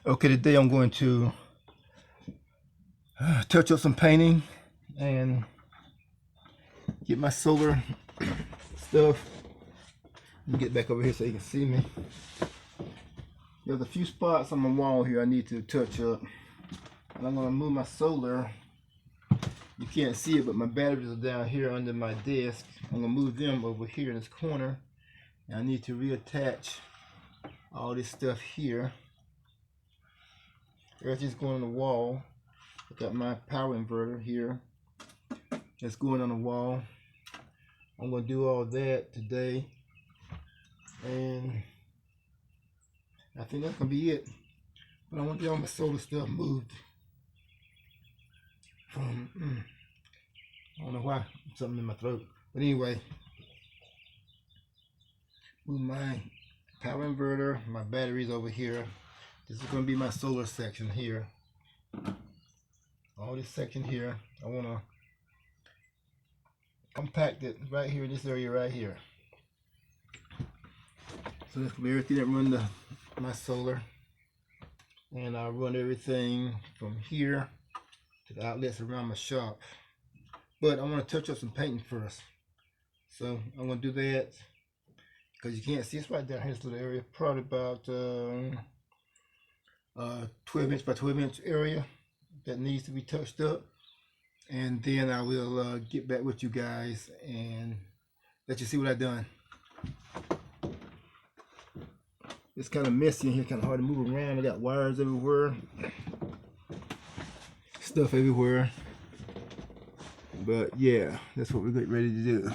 Okay, today I'm going to touch up some painting and get my solar stuff. Let me get back over here so you can see me. There's a few spots on my wall here I need to touch up. And I'm going to move my solar. You can't see it, but my batteries are down here under my desk. I'm going to move them over here in this corner. And I need to reattach all this stuff here. Everything's going on the wall. I got my power inverter here. That's going on the wall. I'm going to do all that today. And I think that's going to be it. But I want to get all my solar stuff moved. From, I don't know why, something in my throat. But anyway, move my power inverter, my batteries over here. This is going to be my solar section here. All this section here, I want to compact it right here in this area right here. So that's going to be everything that runs my solar. And I'll run everything from here to the outlets around my shop. But I want to touch up some painting first. So I'm going to do that. Because you can't see, it's right down here, this little area. Probably about 12 inch by 12 inch area that needs to be touched up. And then I will get back with you guys and let you see what I've done. It's kind of messy in here, kind of hard to move around. I got wires everywhere, stuff everywhere. But yeah, that's what we're getting ready to do.